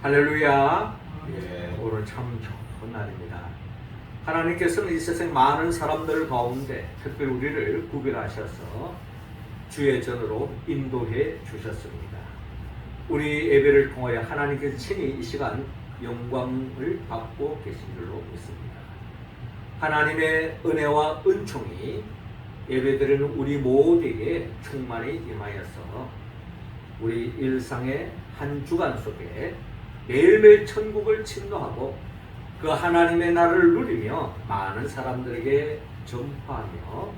할렐루야. 오늘 참 좋은 날입니다. 하나님께서는 이 세상 많은 사람들 가운데 특별히 우리를 구별하셔서 주의 전으로 인도해 주셨습니다. 우리 예배를 통하여 하나님께서 친히 이 시간 영광을 받고 계신 줄로 믿습니다. 하나님의 은혜와 은총이 예배드리는 우리 모두에게 충만히 임하여서 우리 일상의 한 주간 속에 매일매일 천국을 침노하고 그 하나님의 나라를 누리며 많은 사람들에게 전파하며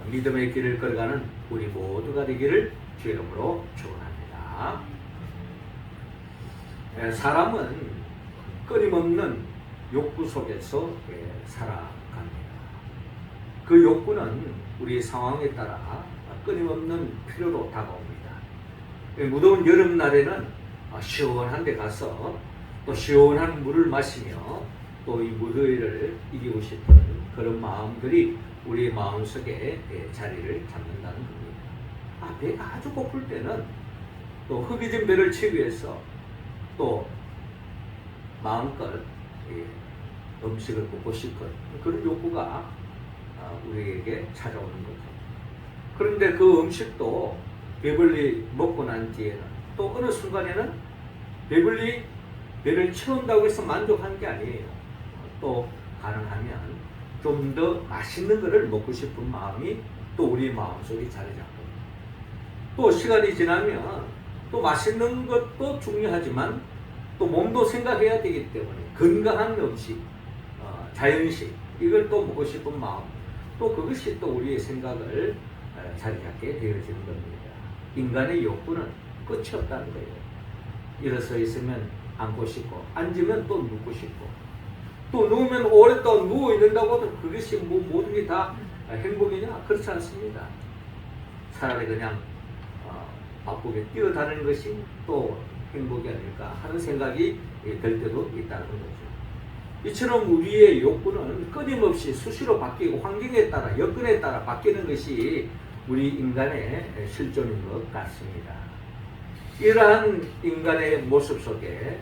믿음의 길을 걸어가는 우리 모두가 되기를 주의 이름으로 축원합니다. 사람은 끊임없는 욕구 속에서 살아갑니다. 그 욕구는 우리 상황에 따라 끊임없는 필요로 다가옵니다. 무더운 여름날에는 시원한 데 가서 또 시원한 물을 마시며 또 이 무더위를 이기고 싶은 그런 마음들이 우리의 마음속에 자리를 잡는다는 겁니다. 배가 아주 고플 때는 또 허기진 배를 채우기 위해서 또 마음껏 음식을 먹고 싶은 그런 욕구가 우리에게 찾아오는 거죠. 그런데 그 음식도 배불리 먹고 난 뒤에는 또 어느 순간에는 배불리 배를 채운다고 해서 만족한 게 아니에요. 또 가능하면 좀 더 맛있는 것을 먹고 싶은 마음이 또 우리 마음속에 자리 잡고 또 시간이 지나면 또 맛있는 것도 중요하지만 또 몸도 생각해야 되기 때문에 건강한 음식, 자연식 이걸 또 먹고 싶은 마음 또 그것이 또 우리의 생각을 자리 잡게 되어지는 겁니다. 인간의 욕구는 끝이 없다는 거예요. 일어서 있으면 앉고 싶고 앉으면 또 눕고 싶고 또 누우면 오랫동안 누워 있는다고 해도 그것이 모든 게 다 행복이냐? 그렇지 않습니다. 차라리 그냥 바쁘게 뛰어다니는 것이 또 행복이 아닐까 하는 생각이 들 때도 있다는 거죠. 이처럼 우리의 욕구는 끊임없이 수시로 바뀌고 환경에 따라 여건에 따라 바뀌는 것이 우리 인간의 실존인 것 같습니다. 이러한 인간의 모습 속에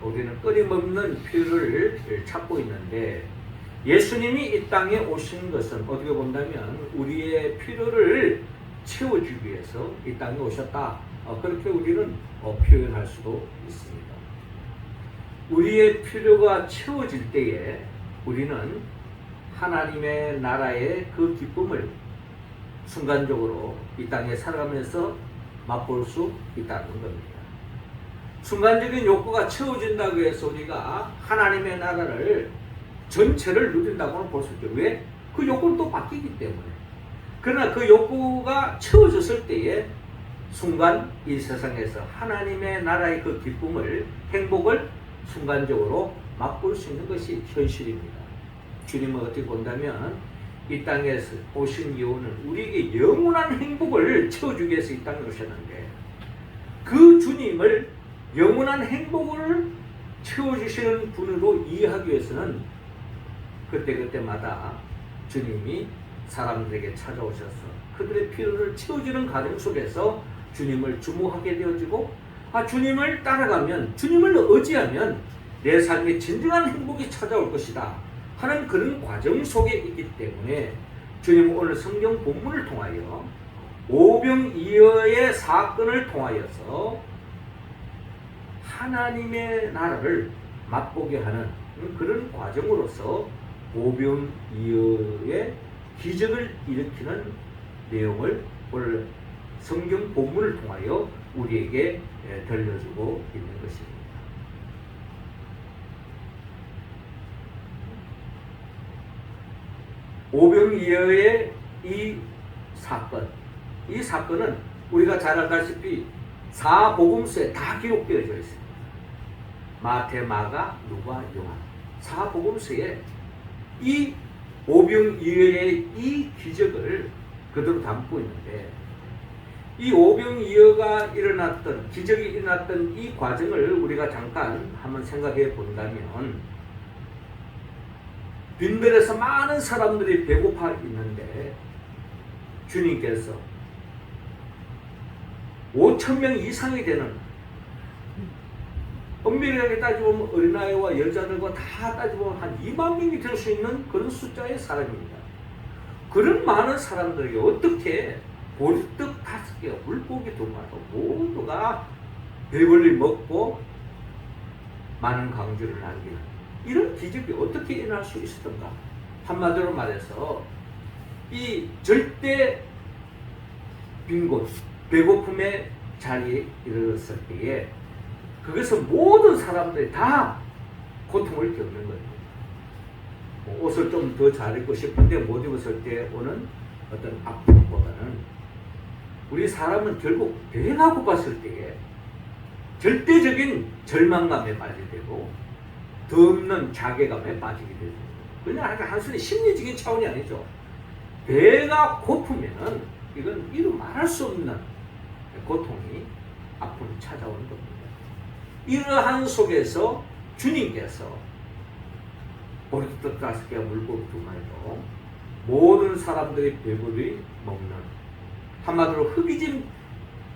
우리는 끊임없는 필요를 찾고 있는데 예수님이 이 땅에 오신 것은 어떻게 본다면 우리의 필요를 채워주기 위해서 이 땅에 오셨다. 그렇게 우리는 표현할 수도 있습니다. 우리의 필요가 채워질 때에 우리는 하나님의 나라의 그 기쁨을 순간적으로 이 땅에 살아가면서 맛볼 수 있다는 겁니다. 순간적인 욕구가 채워진다고 해서 우리가 하나님의 나라를 전체를 누린다고는 볼 수 있죠. 왜? 그 욕구는 또 바뀌기 때문에. 그러나 그 욕구가 채워졌을 때에 순간 이 세상에서 하나님의 나라의 그 기쁨을, 행복을 순간적으로 맛볼 수 있는 것이 현실입니다. 주님은 어떻게 본다면 이 땅에 오신 이유는 우리에게 영원한 행복을 채워주기 위해서 이 땅에 오셨는데 그 주님을 영원한 행복을 채워주시는 분으로 이해하기 위해서는 그때그때마다 주님이 사람들에게 찾아오셔서 그들의 필요를 채워주는 과정 속에서 주님을 주목하게 되어지고 주님을 따라가면 주님을 의지하면 내 삶에 진정한 행복이 찾아올 것이다 하는 그런 과정 속에 있기 때문에 주님은 오늘 성경 본문을 통하여 오병이어의 사건을 통하여서 하나님의 나라를 맛보게 하는 그런 과정으로서 오병이어의 기적을 일으키는 내용을 오늘 성경 본문을 통하여 우리에게 들려주고 있는 것입니다. 오병이어의 이 사건은 우리가 잘 알다시피 사복음서에 다 기록되어져 있습니다. 마태, 마가, 누가, 요한 사복음서에 이 오병이어의 이 기적을 그대로 담고 있는데 이 오병이어가 일어났던 기적이 일어났던 이 과정을 우리가 잠깐 한번 생각해 본다면 빈들에서 많은 사람들이 배고파 있는데 주님께서 5,000명 이상이 되는 엄밀하게 따지보면 어린아이와 여자들과 다 따지보면 한 2만 명이 될 수 있는 그런 숫자의 사람입니다. 그런 많은 사람들에게 어떻게 보리떡 5개, 물고기 2마리 모두가 배불리 먹고 많은 강주를 남기는 이런 기적이 어떻게 일어날 수 있었던가? 한마디로 말해서 이 절대 빈곤, 배고픔의 자리에 이르렀을 때에 그것은 모든 사람들이 다 고통을 겪는 거예요. 옷을 좀 더 잘 입고 싶은데 못 입었을 때 오는 어떤 아픔보다는 우리 사람은 결국 배가 고팠을 때에 절대적인 절망감에 빠지게 되고 더 없는 자괴감에 빠지게 되고 그냥 단순히 심리적인 차원이 아니죠. 배가 고프면은 이건 이루 말할 수 없는 고통이 아픔이 찾아오는 겁니다. 이러한 속에서 주님께서 보리떡 5개와 물고기 2마리로 모든 사람들이 배불리 먹는 한마디로 흙이진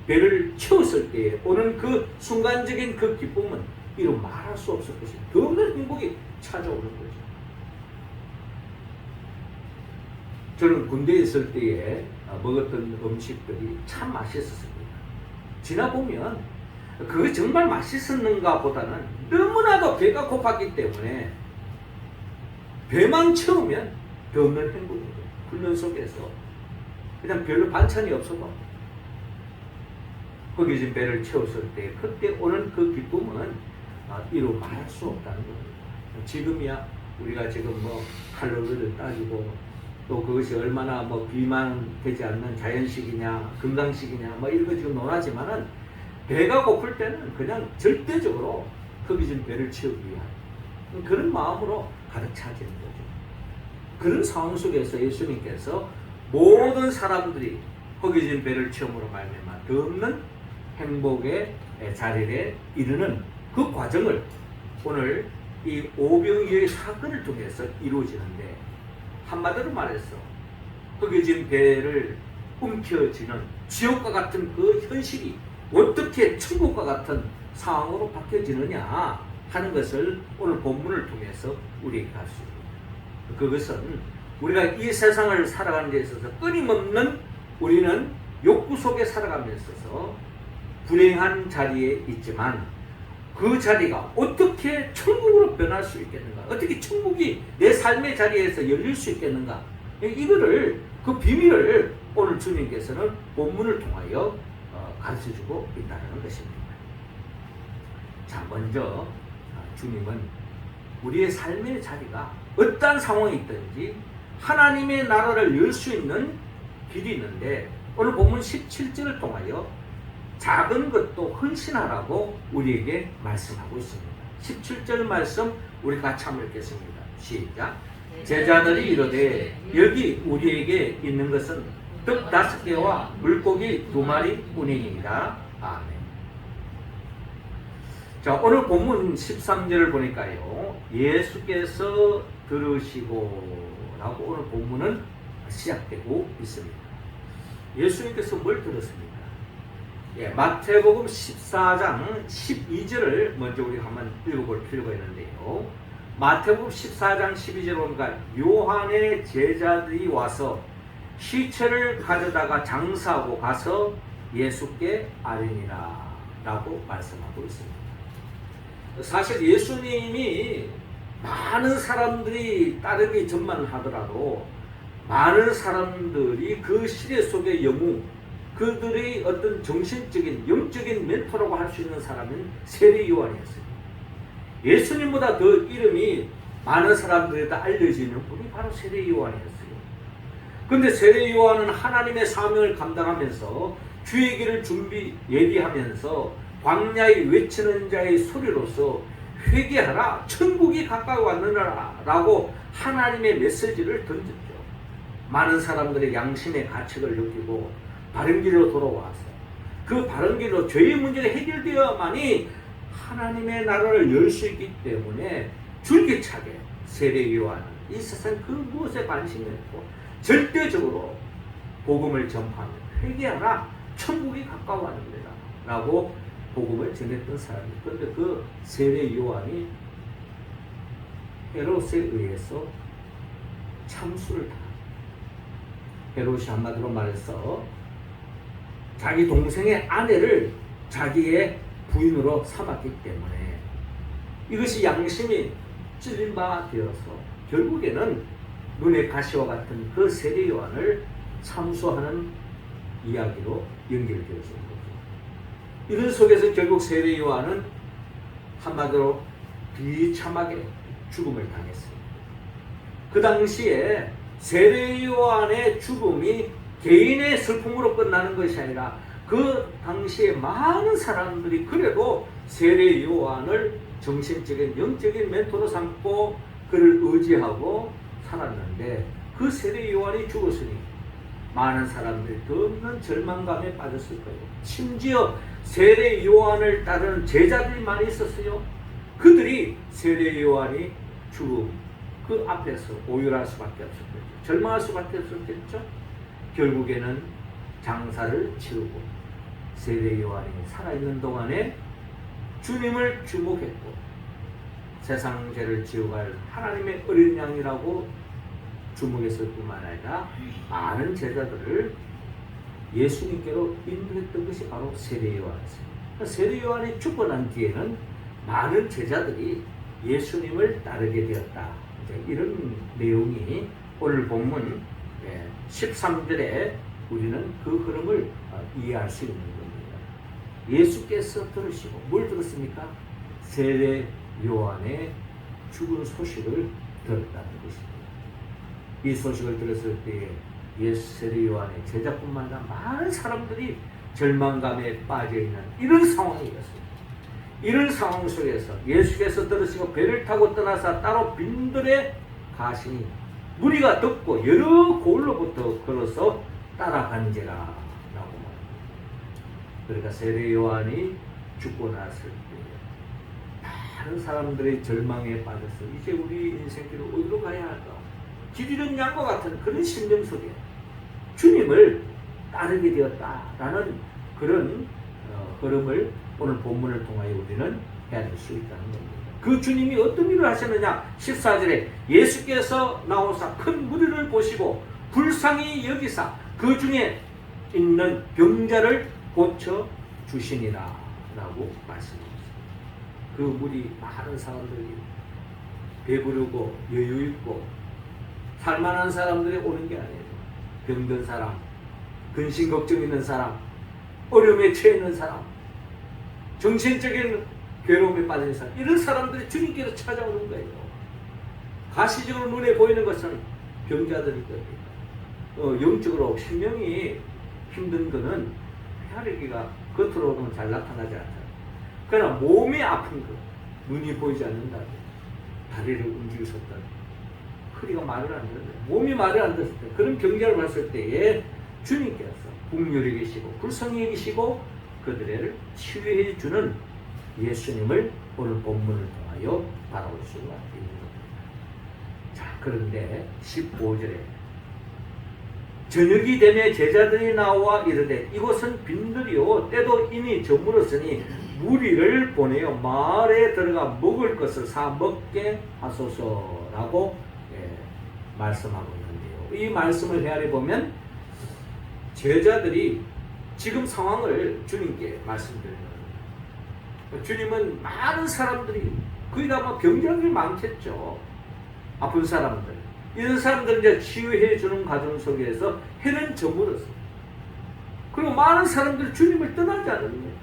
배를 채웠을 때에 오는 그 순간적인 그 기쁨은 이루 말할 수 없을 것입니다. 더 없는 행복이 찾아오는 거죠. 저는 군대에 있을 때에 먹었던 음식들이 참 맛있었습니다. 지나보면 그게 정말 맛있었는가 보다는 너무나도 배가 고팠기 때문에 배만 채우면 더 없는 행복입니다. 훈련 속에서 그냥 별로 반찬이 없어도 허기진 배를 채웠을 때 그때 오는 그 기쁨은 이루 말할 수 없다는 겁니다. 지금이야 우리가 지금 뭐 칼로리를 따지고 또 그것이 얼마나 뭐 비만되지 않는 자연식이냐 건강식이냐 뭐 이런 거 지금 논하지만은 배가 고플 때는 그냥 절대적으로 허기진 배를 채우기 위한 그런 마음으로 가득 차지는 거죠. 그런 상황 속에서 예수님께서 모든 사람들이 허기진 배를 채움으로 말미암아 더 없는 행복의 자리에 이르는 그 과정을 오늘 이 오병이어의 사건을 통해서 이루어지는데 한마디로 말해서 허기진 배를 움켜쥐는 지옥과 같은 그 현실이 어떻게 천국과 같은 상황으로 바뀌어지느냐 하는 것을 오늘 본문을 통해서 우리에게 알 수 있습니다. 그것은 우리가 이 세상을 살아가는 데 있어서 끊임없는 우리는 욕구 속에 살아가면서 있어서 불행한 자리에 있지만 그 자리가 어떻게 천국으로 변할 수 있겠는가? 어떻게 천국이 내 삶의 자리에서 열릴 수 있겠는가? 이거를 그 비밀을 오늘 주님께서는 본문을 통하여 가르쳐주고 있다는 것입니다. 자, 먼저 주님은 우리의 삶의 자리가 어떠한 상황이 있든지 하나님의 나라를 열 수 있는 길이 있는데 오늘 본문 17절을 통하여 작은 것도 헌신하라고 우리에게 말씀하고 있습니다. 17절 말씀 우리 같이 한번 읽겠습니다. 시작. 제자들이 이르되 여기 우리에게 있는 것은 떡 5개와 물고기 2마리 뿐이니이다. 아멘. 자, 오늘 본문 13절을 보니까요. 예수께서 들으시고 라고 오늘 본문은 시작되고 있습니다. 예수님께서 뭘 들었습니까? 예, 마태복음 14장 12절을 먼저 우리가 한번 읽어볼 필요가 있는데요. 마태복음 14장 12절 보니까 요한의 제자들이 와서 시체를 가져다가 장사하고 가서 예수께 아뢰니라 라고 말씀하고 있습니다. 사실 예수님이 많은 사람들이 따르기 전만 하더라도 많은 사람들이 그 시대 속의 영웅, 그들의 어떤 정신적인 영적인 멘토라고 할 수 있는 사람은 세례 요한이었어요. 예수님보다 더 이름이 많은 사람들에게 알려지는 분이 바로 세례 요한이었어요. 그런데 세례 요한은 하나님의 사명을 감당하면서 주의 길을 예비하면서 광야에 외치는 자의 소리로서 회개하라 천국이 가까이 왔느니라 라고 하나님의 메시지를 던졌죠. 많은 사람들의 양심의 가책을 느끼고 바른 길로 돌아와서 그 바른 길로 죄의 문제가 해결되어야만이 하나님의 나라를 열 수 있기 때문에 줄기차게 세례 요한은 이 세상 그 무엇에 관심이 없고 절대적으로 복음을 전파하며 회개하라 천국이 가까워하느니라 라고 복음을 전했던 사람이에요. 그런데 그 세례 요한이 헤롯에 의해서 참수를 당합니다. 헤롯이 한마디로 말해서 자기 동생의 아내를 자기의 부인으로 삼았기 때문에 이것이 양심이 찔린 바 되어서 결국에는 눈의 가시와 같은 그 세례 요한을 참수하는 이야기로 연결되어지는 거죠. 이런 속에서 결국 세례 요한은 한마디로 비참하게 죽음을 당했습니다. 그 당시에 세례 요한의 죽음이 개인의 슬픔으로 끝나는 것이 아니라 그 당시에 많은 사람들이 그래도 세례 요한을 정신적인 영적인 멘토로 삼고 그를 의지하고 살았는데 그 세례 요한이 죽었으니 많은 사람들이 더 없는 절망감에 빠졌을 거예요. 심지어 세례 요한을 따르는 제자들이 많이 있었어요. 그들이 세례 요한이 죽음 그 앞에서 오열할 수밖에 없었겠죠. 절망할 수밖에 없었겠죠. 결국에는 장사를 치르고 세례 요한이 살아있는 동안에 주님을 주목했고 세상 죄를 지어갈 하나님의 어린 양이라고 주목했을 뿐만 아니라 많은 제자들을 예수님께로 인도했던 것이 바로 세례 요한이었습니다. 세례 요한이 죽고 난 뒤에는 많은 제자들이 예수님을 따르게 되었다. 이런 내용이 오늘 본문 13절에 우리는 그 흐름을 이해할 수 있는 겁니다. 예수께서 들으시고 뭘 들었습니까? 세례 요한의 죽은 소식을 들었다는 것입니다. 이 소식을 들었을 때에 세례 요한의 제자뿐만 아니라 많은 사람들이 절망감에 빠져있는 이런 상황이었습니다. 이런 상황 속에서 예수께서 들으시고 배를 타고 떠나서 따로 빈들에 가시니 무리가 듣고 여러 고을로부터 걸어서 따라간지라 라고 말합니다. 그러니까 세례 요한이 죽고 났을 때 많은 사람들의 절망에 빠져서 이제 우리 인생길을 어디로 가야 할까? 길 잃은 양과 같은 그런 심정 속에 주님을 따르게 되었다라는 그런 흐름을 오늘 본문을 통하여 우리는 해야 될 수 있다는 겁니다. 그 주님이 어떤 일을 하셨느냐? 14절에 예수께서 나오사 큰 무리를 보시고 불쌍히 여기사 그 중에 있는 병자를 고쳐 주시니라 라고 말씀합니다. 그 무리 많은 사람들이 배부르고 여유있고 살만한 사람들이 오는 게 아니에요. 병든 사람, 근심 걱정 있는 사람, 어려움에 처해 있는 사람, 정신적인 괴로움에 빠진 사람, 이런 사람들이 주님께로 찾아오는 거예요. 가시적으로 눈에 보이는 것은 병자들일 거예요. 영적으로 생명이 힘든 것은 헤아리기가 겉으로는 잘 나타나지 않아요. 그러나 몸이 아픈 것, 눈이 보이지 않는다, 다리를 움직일 수 없다, 허리가 말을 안 듣는다, 몸이 말을 안 듣을 때, 그런 병자를 봤을 때에 주님께서 국률이 계시고 불쌍히 여기시고 그들을 치유해 주는 예수님을 오늘 본문을 통하여 바라볼 수가 있는 겁니다. 자, 그런데 15절에 저녁이 되매 제자들이 나와 이르되 이곳은 빈들이요 때도 이미 저물었으니 무리를 보내어 마을에 들어가 먹을 것을 사 먹게 하소서라고 말씀하고 있는데요. 이 말씀을 헤아려 보면 제자들이 지금 상황을 주님께 말씀드리는 겁니다. 주님은 많은 사람들이 거의 다 병자들이 많겠죠. 아픈 사람들. 이런 사람들을 이제 치유해 주는 과정 속에서 해는 저물었어요. 그리고 많은 사람들이 주님을 떠나지 않습니다.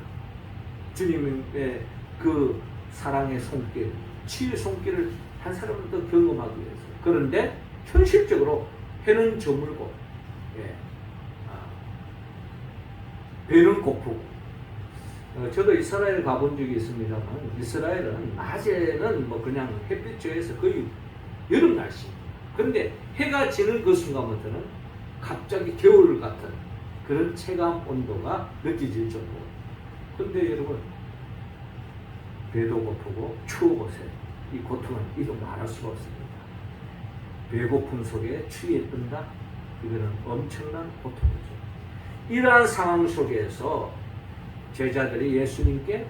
주님의 그 사랑의 손길, 치유의 손길을 한 사람도 경험하기 위해서. 그런데 현실적으로 해는 저물고, 배는 고프고. 저도 이스라엘 가본 적이 있습니다만, 이스라엘은 낮에는 뭐 그냥 햇빛 쬐에서 거의 여름 날씨입니다. 그런데 해가 지는 그 순간부터는 갑자기 겨울 같은 그런 체감 온도가 느껴질 정도로. 근데 여러분, 배도 고프고 추워보세요. 이 고통은 이도 말할 수가 없습니다. 배고픔 속에 추위에 뜬다? 이거는 엄청난 고통이죠. 이러한 상황 속에서 제자들이 예수님께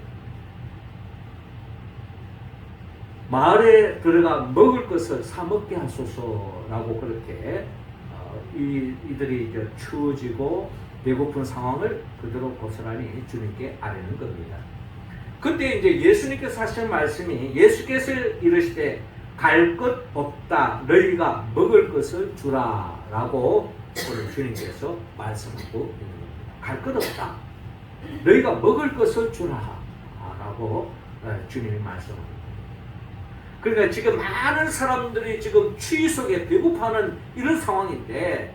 마을에 들어가 먹을 것을 사 먹게 하소서라고 그렇게 이들이 이제 추워지고 배고픈 상황을 그대로 고스란히 주님께 아뢰는 겁니다. 그때 이제 예수님께서 하신 말씀이 예수께서 이르시되 갈 것 없다 너희가 먹을 것을 주라라고 오늘 주님께서 말씀하고 있는 겁니다. 갈 것 없다 너희가 먹을 것을 주라라고 주님이 말씀합니다. 그러니까 지금 많은 사람들이 지금 추위 속에 배고파하는 이런 상황인데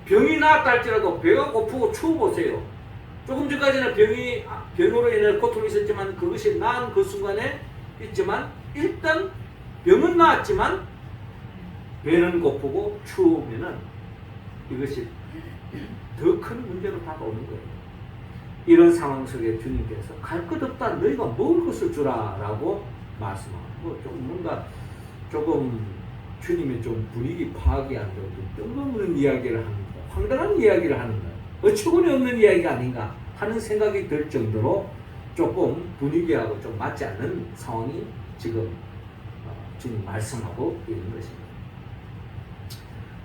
병이 나았다 할지라도 배가 고프고 추워 보세요. 조금 전까지는 병으로 인해 고통이 있었지만 그것이 나은 그 순간에 있지만 일단 병은 나았지만 배는 고프고 추우면은 이것이 더 큰 문제로 다가오는 거예요. 이런 상황 속에 주님께서 갈 것 없다 너희가 먹을 것을 주라라고 말씀하고 뭔가 조금 주님의 좀 분위기 파악이 안 되고 뜬금없는 이야기를 하는 거, 황당한 이야기를 하는 거, 어처구니 없는 이야기가 아닌가 하는 생각이 들 정도로 조금 분위기하고 좀 맞지 않는 상황이 지금 주님 말씀하고 있는 것입니다.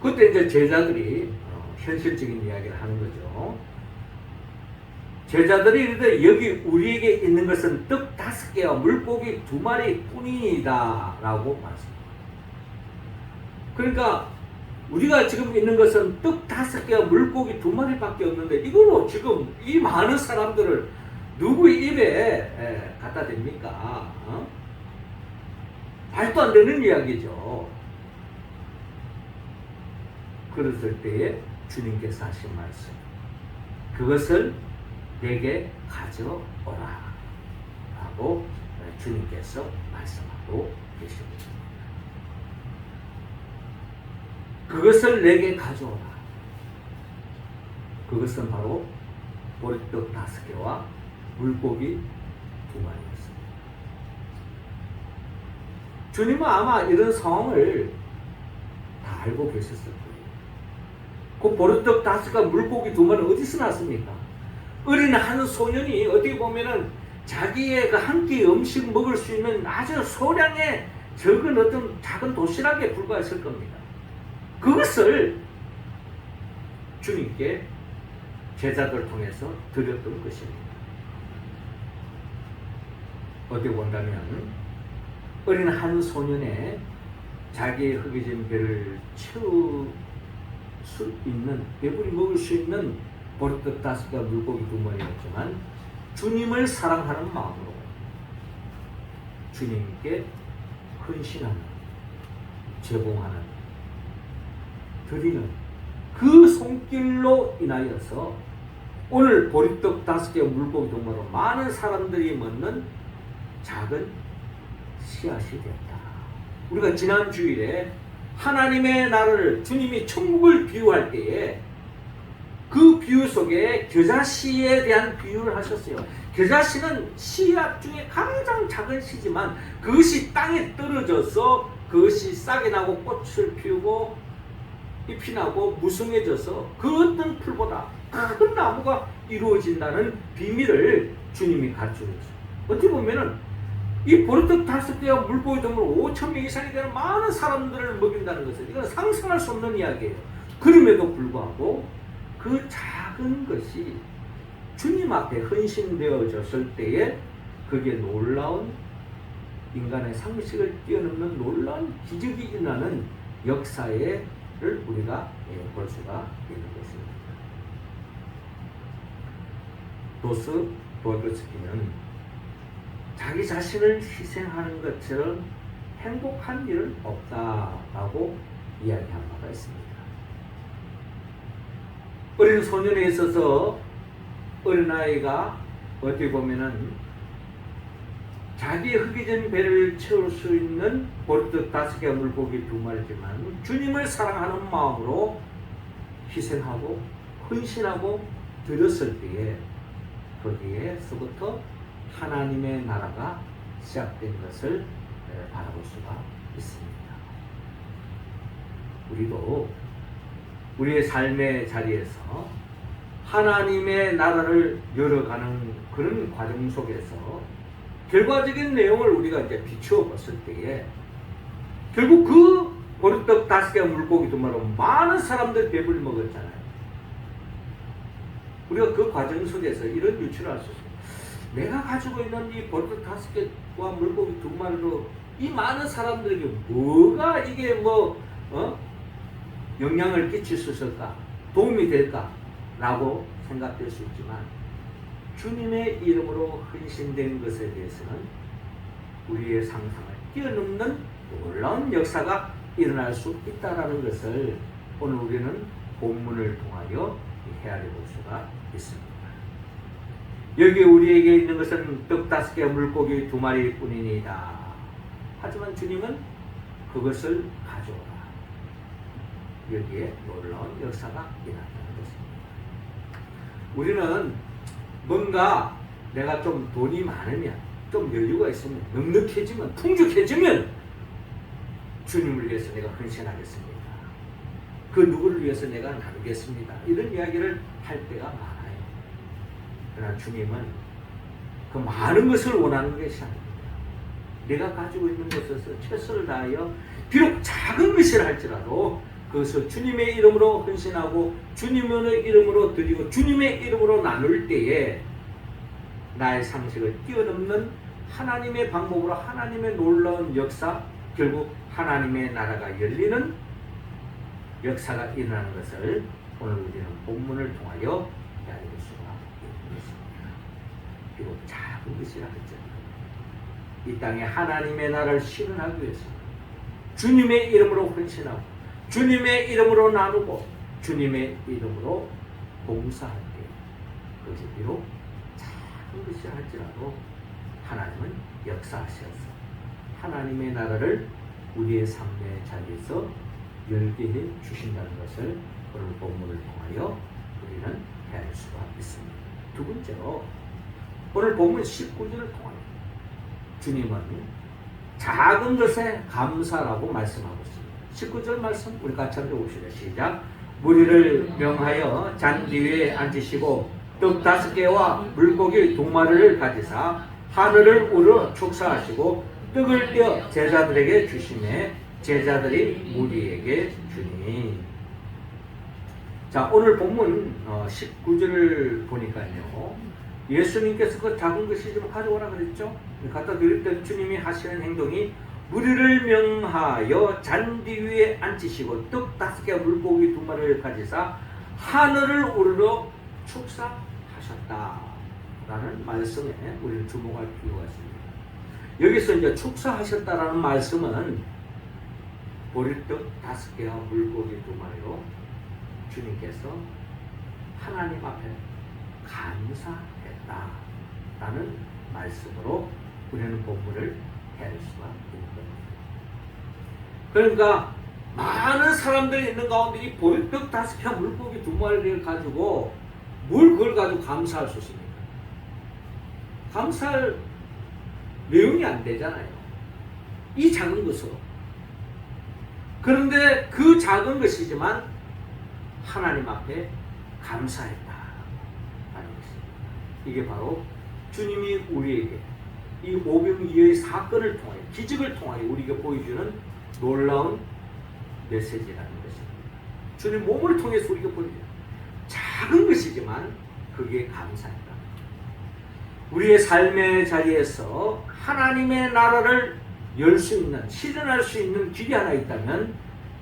그때 이제 제자들이 현실적인 이야기를 하는 거죠. 제자들이 이르되 여기 우리에게 있는 것은 떡 5개와 물고기 2마리 뿐이다 라고 말씀합니다. 그러니까 우리가 지금 있는 것은 떡 5개와 물고기 2마리밖에 없는데 이걸로 지금 이 많은 사람들을 누구의 입에 갖다 댑니까? 말도 안 되는 이야기죠. 그랬을 때에 주님께서 하신 말씀 그것을 내게 가져오라 라고 주님께서 말씀하고 계십니다. 그것을 내게 가져오라. 그것은 바로 보리떡 5개와 물고기 2마리였습니다. 주님은 아마 이런 상황을 다 알고 계셨을 거예요. 그 보리떡 5개와 물고기 2마리 어디서 났습니까? 어린 한 소년이 어떻게 보면은 자기의 그 한 끼 음식 먹을 수 있는 아주 소량의 적은 어떤 작은 도시락에 불과했을 겁니다. 그것을 주님께 제자들 통해서 드렸던 것입니다. 어떻게 본다면 어린 한 소년의 자기의 허기진 배를 채울 수 있는, 배불리 먹을 수 있는 보리떡 5개와 물고기 2마리였지만 주님을 사랑하는 마음으로 주님께 헌신하는, 제공하는, 드리는 그 손길로 인하여서 오늘 보리떡 5개와 물고기 2마리로 많은 사람들이 먹는 작은 씨앗이 되었다. 우리가 지난 주일에 하나님의 나라를 주님이 천국을 비유할 때에 그 비유 속에 겨자씨에 대한 비유를 하셨어요. 겨자씨는 씨앗 중에 가장 작은 씨지만 그것이 땅에 떨어져서 그것이 싹이 나고 꽃을 피우고 잎이 나고 무성해져서 그 어떤 풀보다 큰 나무가 이루어진다는 비밀을 주님이 가르쳐줬어요. 어떻게 보면은 이 보리떡 5개와 물고기 동물 5,000명 이상이 되는 많은 사람들을 먹인다는 것은 이건 상상할 수 없는 이야기예요. 그럼에도 불구하고 그 작은 것이 주님 앞에 헌신되어졌을 때에 그게 놀라운 인간의 상식을 뛰어넘는 놀라운 기적이 일어나는 역사를 우리가 볼 수가 있는 것입니다. 도스토옙스키는 자기 자신을 희생하는 것처럼 행복한 일은 없다라고 이야기한 바가 있습니다. 어린 소년에 있어서 어린아이가 어떻게 보면은 자기의 허기진 배를 채울 수 있는 보리떡 5개와 물고기 2마리지만 주님을 사랑하는 마음으로 희생하고 헌신하고 드렸을 때에 거기에서부터 하나님의 나라가 시작된 것을 바라볼 수가 있습니다. 우리도 우리의 삶의 자리에서 하나님의 나라를 열어가는 그런 과정 속에서 결과적인 내용을 우리가 이제 비추어 봤을 때에 결국 그 보리떡 5개와 물고기 2마리로 많은 사람들이 배불리 먹었잖아요. 우리가 그 과정 속에서 이런 유추를 할 수 있습니다. 내가 가지고 있는 이 보리떡 5개와 물고기 2마리로 이 많은 사람들에게 뭐가 이게 영향을 끼칠 수 있을까? 도움이 될까? 라고 생각될 수 있지만 주님의 이름으로 헌신된 것에 대해서는 우리의 상상을 뛰어넘는 놀라운 역사가 일어날 수 있다는 것을 오늘 우리는 본문을 통하여 헤아려 볼 수가 있습니다. 여기 우리에게 있는 것은 떡 5개 물고기 2마리 뿐이니이다. 하지만 주님은 그것을 가져오라. 여기에 놀라운 역사가 일어났다는 것입니다. 우리는 뭔가 내가 좀 돈이 많으면, 좀 여유가 있으면, 넉넉해지면, 풍족해지면 주님을 위해서 내가 헌신하겠습니다. 그 누구를 위해서 내가 나누겠습니다. 이런 이야기를 할 때가 많아요. 그러나 주님은 그 많은 것을 원하는 것이 아닙니다. 내가 가지고 있는 것에서 최선을 다하여 비록 작은 것이라 할지라도 그것을 주님의 이름으로 헌신하고 주님의 이름으로 드리고 주님의 이름으로 나눌 때에 나의 상식을 뛰어넘는 하나님의 방법으로 하나님의 놀라운 역사, 결국 하나님의 나라가 열리는 역사가 일어나는 것을 오늘 우리는 본문을 통하여 이야기할 수가 있습니다. 비록 작은 것이라 할지라도 이 땅에 하나님의 나라를 실현하기 위해서 주님의 이름으로 헌신하고 주님의 이름으로 나누고 주님의 이름으로 봉사할 때 그것이 비록 작은 것이라 할지라도 하나님은 역사하셔서 하나님의 나라를 우리의 삶의 자리에서 열게 해 주신다는 것을 오늘 본문을 통하여 우리는 헤아릴 수가 있습니다. 두 번째로 오늘 본문 19절을 통하여 주님은 작은 것에 감사라고 말씀하고 있습니다. 19절 말씀 우리 같이 한번 봅시다. 시작. 무리를 명하여 잔디 위에 앉으시고 떡 5개와 물고기 2마리를 가지사 하늘을 우러 축사하시고 떡을 떼어 제자들에게 주시매 제자들이 무리에게 주니. 자, 오늘 본문 19절을 보니까요, 예수님께서 그 작은 것이 좀 가져오라 그랬죠. 갖다 드릴 때 주님이 하시는 행동이 무리를 명하여 잔디 위에 앉히시고 떡 5개와 물고기 2마리를 가지사 하늘을 우러러 축사하셨다 라는 말씀에 우리는 주목할 필요가 있습니다. 여기서 이제 축사하셨다라는 말씀은 보리떡 5개와 물고기 2마리로 주님께서 하나님 앞에 감사했다라는 말씀으로 우리는 본문을 헤아릴 수가 있는 겁니다. 그러니까 많은 사람들이 있는 가운데 이 보리떡 5개와 물고기 2마리를 가지고 뭘 그걸 가지고 감사할 수 있습니까? 감사할 내용이 안 되잖아요. 이 작은 것으로. 그런데 그 작은 것이지만 하나님 앞에 감사했다 하는 것입니다. 이게 바로 주님이 우리에게 이 오병이어의 사건을 통하여 기적을 통하여 우리에게 보여주는 놀라운 메시지라는 것입니다. 주님 몸을 통해서 우리에게 보여주는 작은 것이지만 그게 감사했다. 우리의 삶의 자리에서 하나님의 나라를 열 수 있는, 실현할 수 있는 길이 하나 있다면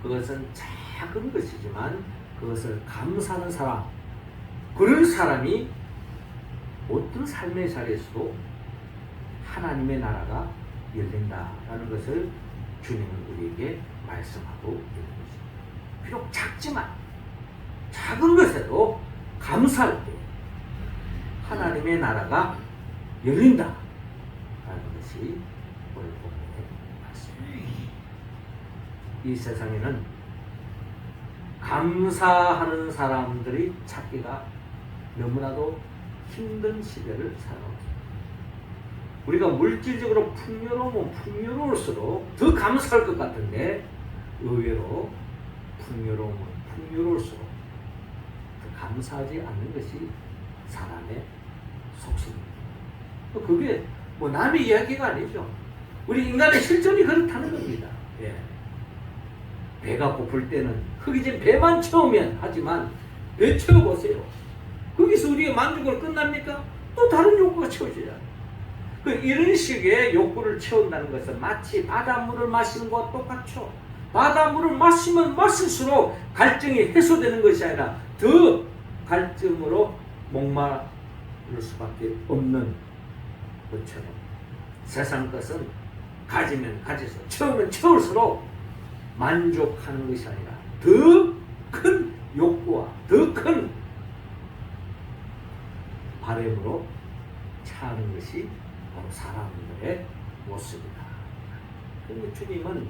그것은 작은 것이지만 그것을 감사하는 사람, 그런 사람이 어떤 삶의 자리에서도 하나님의 나라가 열린다라는 것을 주님은 우리에게 말씀하고 있는 것입니다. 비록 작지만 작은 것에도 감사할 때 하나님의 나라가 열린다라는 것이 오늘 본문의 말씀입니다. 이 세상에는 감사하는 사람들이 찾기가 너무나도 힘든 시대를 살아가고 있습니다. 우리가 물질적으로 풍요로우면 풍요로울수록 더 감사할 것 같은데 의외로 풍요로우면 풍요로울수록 더 감사하지 않는 것이 사람의 속성입니다. 그게 뭐 남의 이야기가 아니죠. 우리 인간의 실존이 그렇다는 겁니다. 예. 배가 고플 때는 흙이진 배만 채우면 하지만 배 채워보세요. 거기서 우리의 만족을 끝납니까? 또 다른 욕구가 채워지잖아요. 이런 식의 욕구를 채운다는 것은 마치 바닷물을 마시는 것과 똑같죠. 바닷물을 마시면 마실수록 갈증이 해소되는 것이 아니라 더 갈증으로 목마를 수밖에 없는 것처럼 세상 것은 가지면 가져서 채우면 채울수록 만족하는 것이 아니라 더 큰 욕구와 더 큰 바람으로 차는 것이 바로 사람들의 모습이다. 그런데 주님은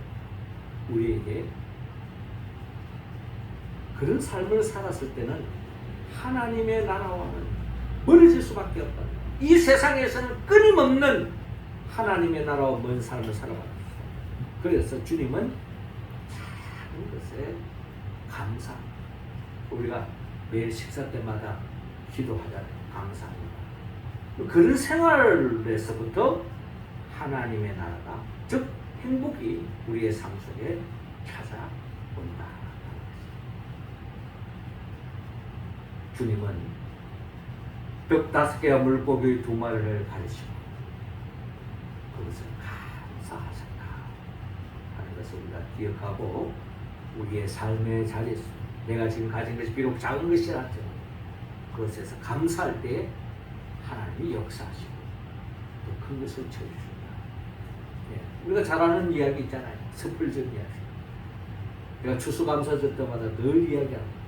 우리에게 그런 삶을 살았을 때는 하나님의 나라와는 멀어질 수밖에 없다. 이 세상에서는 끊임없는 하나님의 나라와 먼 삶을 살아갑니다. 그래서 주님은 작은 것에 감사. 우리가 매일 식사 때마다 기도하잖아요. 감사합니다. 그런 생활에서부터 하나님의 나라가, 즉 행복이 우리의 삶 속에 찾아온다. 주님은 떡 5개와 물고기 2마리를 가르치고 그것을 감사하셨다 하는 것을 우리가 기억하고 우리의 삶의 자리에서 내가 지금 가진 것이 비록 작은 것이라도 그것에서 감사할 때 하나님이 역사하시고 또 큰 것을 채워주신다. 예, 우리가 잘 아는 이야기 있잖아요. 스펄전 이야기. 내가 추수감사절 때마다 늘 이야기합니다.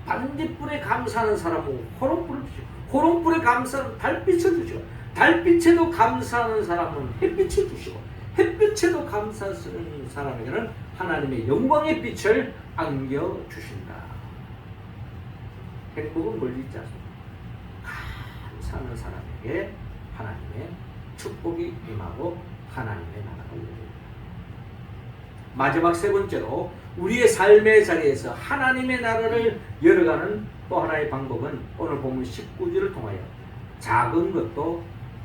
반딧불에 감사하는 사람은 호롱불을 주시고 호롱불에 감사하는 달빛을 주시고 달빛에도 감사하는 사람은 햇빛을 주시고 햇빛에도 감사하는 사람에게는 하나님의 영광의 빛을 안겨주신다. 행복은 멀리 있지 않습니다. 감사하는 사람에게 하나님의 축복이 임하고 하나님의 나라가 열립니다. 마지막 세 번째로 우리의 삶의 자리에서 하나님의 나라를 열어가는 또 하나의 방법은 오늘 본문 19절을 통하여 작은 것도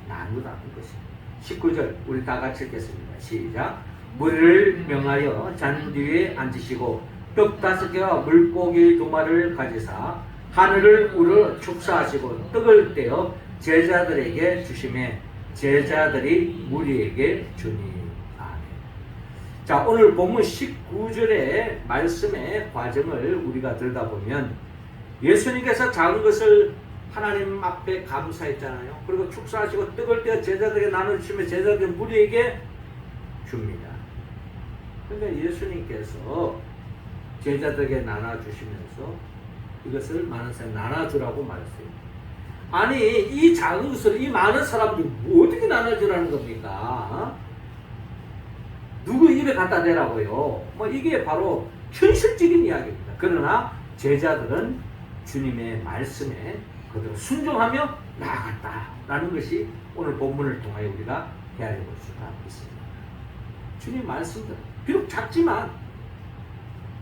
나누다는 것입니다. 19절 우리 다 같이 읽겠습니다. 시작. 무리를 명하여 잔뒤에 앉으시고 떡 5개와 물고기 2마리를 가지사 하늘을 우러 축사하시고 떡을 떼어 제자들에게 주시매 제자들이 무리에게 주니. 자, 오늘 본문 19절의 말씀의 과정을 우리가 들여다보면 예수님께서 작은 것을 하나님 앞에 감사했잖아요. 그리고 축사하시고 떡을 떼어 제자들에게 나눠주시면 제자들이 무리에게 줍니다. 그러니까 예수님께서 제자들에게 나눠주시면서 이것을 많은 사람에 나눠주라고 말했어요. 아니, 이 작은 것을 이 많은 사람들이 어떻게 나눠주라는 겁니까? 누구 입에 갖다 대라고요? 뭐 이게 바로 현실적인 이야기입니다. 그러나 제자들은 주님의 말씀에 그대로 순종하며 나아갔다라는 것이 오늘 본문을 통하여 우리가 헤아려 볼 수가 있습니다. 주님 말씀들 비록 작지만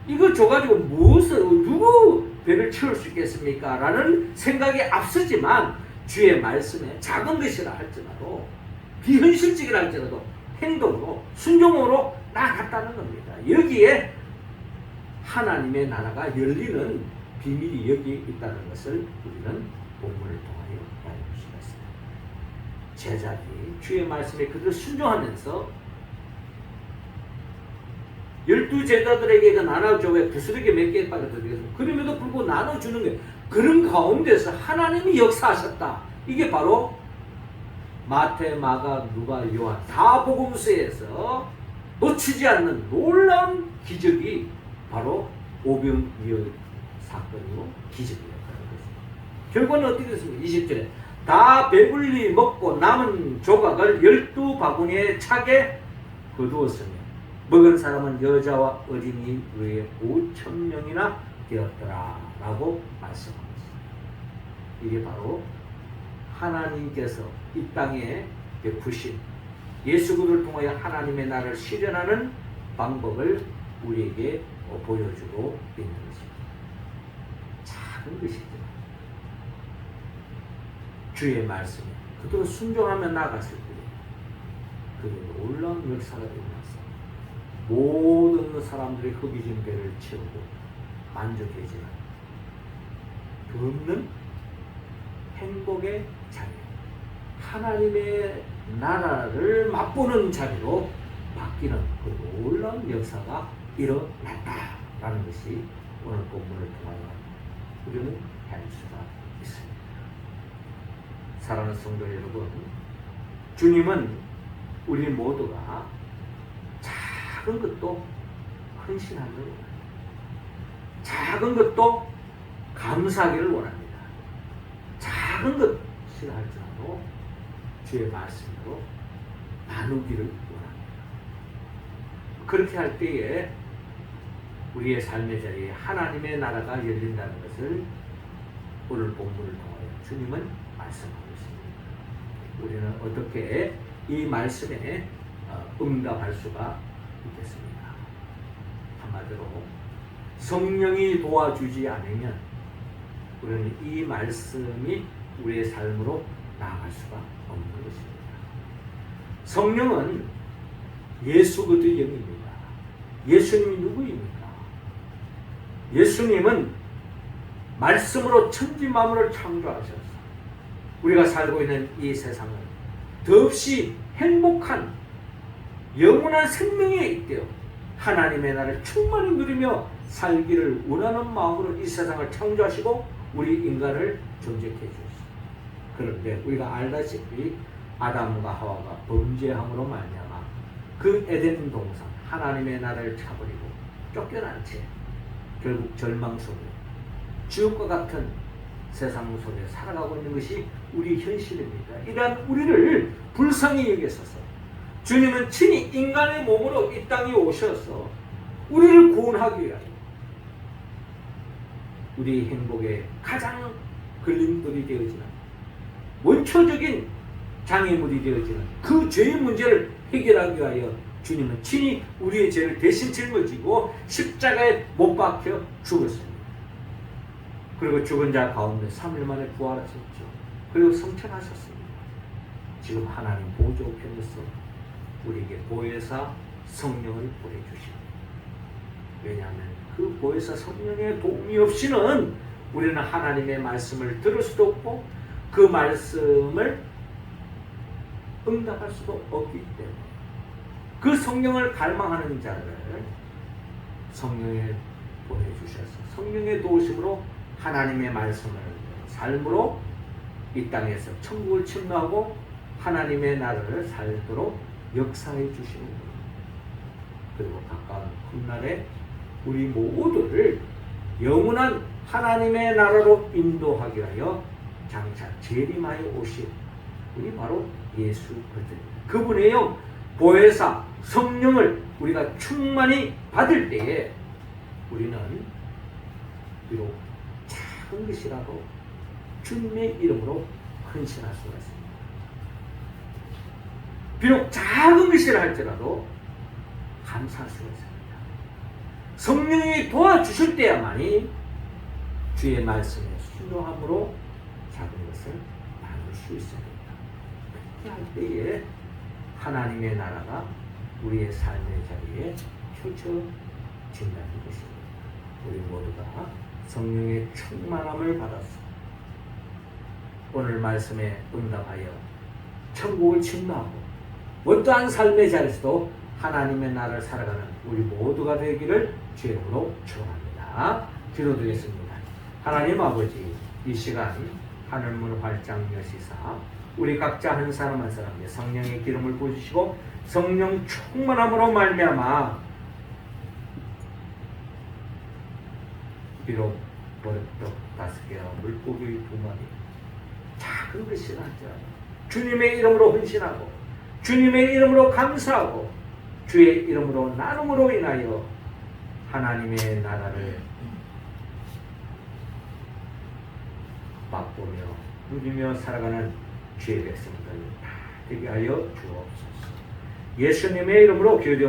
이거 줘가지고 무엇을 누구 배를 채울 수 있겠습니까? 라는 생각이 앞서지만 주의 말씀에 작은 것이라 할지라도 비현실적이라 할지라도 행동으로 순종으로 나아갔다는 겁니다. 여기에 하나님의 나라가 열리는 비밀이 여기에 있다는 것을 우리는 본문을 통하여 알아볼 수가 있습니다. 제자들이 주의 말씀에 그대로 순종하면서 12제자들에게 나눠줘 왜 부스러기 몇 개 빠져들겠습니까? 그럼에도 불구하고 나눠주는 게 그런 가운데서 하나님이 역사하셨다. 이게 바로 마태, 마가, 누가, 요한 다 복음서에서 놓치지 않는 놀라운 기적이 바로 오병이어 사건이고 기적이었다는 것입니다. 결과는 어떻게 됐습니까? 20절에 다 배불리 먹고 남은 조각을 12바구니에 차게 거두었으며 먹은 사람은 여자와 어린이 외에 5,000명이나 되었더라 라고 말씀합니다. 이게 바로 하나님께서 이 땅에 베푸신 예수 그리스도를 통하여 하나님의 나라를 실현하는 방법을 우리에게 보여주고 있는 것입니다. 작은 것이지만 주의 말씀에 그대로 순종하며 나갔을 때 그게 놀라운 역사가 일어났어. 모든 사람들의 허기진 배를 채우고 만족해지는 그 없는 행복의 자리, 하나님의 나라를 맛보는 자리로 바뀌는 그 놀라운 역사가 일어났다라는 것이 오늘 본문을 통하여 우리는 알 수가 있습니다. 사랑하는 성도 여러분, 주님은 우리 모두가 작은 것도 헌신하기를 원합니다. 작은 것도 감사하기를 원합니다. 작은 것이라 할지라도 주의 말씀으로 나누기를 원합니다. 그렇게 할 때에 우리의 삶의 자리에 하나님의 나라가 열린다는 것을 오늘 본문을 통하여 주님은 말씀하고 있습니다. 우리는 어떻게 이 말씀에 응답할 수가 있겠습니까? 한마디로 성령이 도와주지 않으면 우리는 이 말씀이 우리의 삶으로 나아갈 수가 없는 것입니다. 성령은 예수 그리스도의 영입니다. 예수님이 누구입니까? 예수님은 말씀으로 천지 만물을 창조하셔서 우리가 살고 있는 이 세상을 더없이 행복한 영원한 생명에 있대요. 하나님의 나라를 충만히 누리며 살기를 원하는 마음으로 이 세상을 창조하시고 우리 인간을 존재케 해주셨습니다. 그런데 우리가 알다시피 아담과 하와가 범죄함으로 말미암아 그 에덴 동산 하나님의 나라를 차버리고 쫓겨난 채 결국 절망 속에 지옥과 같은 세상 속에 살아가고 있는 것이 우리 현실입니다. 이러한 우리를 불쌍히 여기셔서 주님은 친히 인간의 몸으로 이 땅에 오셔서 우리를 구원하기 위하여 우리 행복의 가장 걸림돌이 되어지는 원초적인 장애물이 되어지는 그 죄의 문제를 해결하기 위하여 주님은 친히 우리의 죄를 대신 짊어지고 십자가에 못 박혀 죽었습니다. 그리고 죽은 자 가운데 3일 만에 부활하셨죠. 그리고 성천하셨습니다. 지금 하나님 보좌 우편에서 우리에게 보혜사 성령을 보내주십니다. 왜냐하면 그 보혜사 성령의 도움이 없이는 우리는 하나님의 말씀을 들을 수도 없고 그 말씀을 응답할 수도 없기 때문에 그 성령을 갈망하는 자를 성령에 보내주셔서 성령의 도우심으로 하나님의 말씀을 삶으로 이 땅에서 천국을 침노하고 하나님의 나라를 살도록 역사해 주시는 겁니다. 그리고 가까운 훗날에 우리 모두를 영원한 하나님의 나라로 인도하기 위하여 장차 재림하여 오신 우리 바로 예수 그리스도입니다. 그분의 영 보혜사 성령을 우리가 충만히 받을 때에 우리는 비록 작은 것이라도 주님의 이름으로 헌신할 수가 있습니다. 비록 작은 것이라 할지라도 감사할 수가 있습니다. 성령이 도와주실 때야만이 주의 말씀에 순종함으로 작은 것을 나눌 수 있어야 됩니다. 그렇게 할 때에 하나님의 나라가 우리의 삶의 자리에 펼쳐진다는 것입니다. 우리 모두가 성령의 충만함을 받아서 오늘 말씀에 응답하여 천국을 침노하고 어떠한 삶의 자리에서도 하나님의 나라를 살아가는 우리 모두가 되기를 주의 이름으로 축원합니다. 기도드리겠습니다. 하나님 아버지, 이 시간 하늘문 활짝 여시사 우리 각자 한 사람 한 사람에 성령의 기름을 부으시고 성령 충만함으로 말미암아 비록 버릇떡 5개와 물고기 2마리 작은 것이라 할지라도 주님의 이름으로 헌신하고 주님의 이름으로 감사하고 주의 이름으로 나눔으로 인하여 하나님의 나라를 맛보며 누리며 살아가는 주의 백성들 다 되게 하여 주옵소서. 예수님의 이름으로 기도드립니다.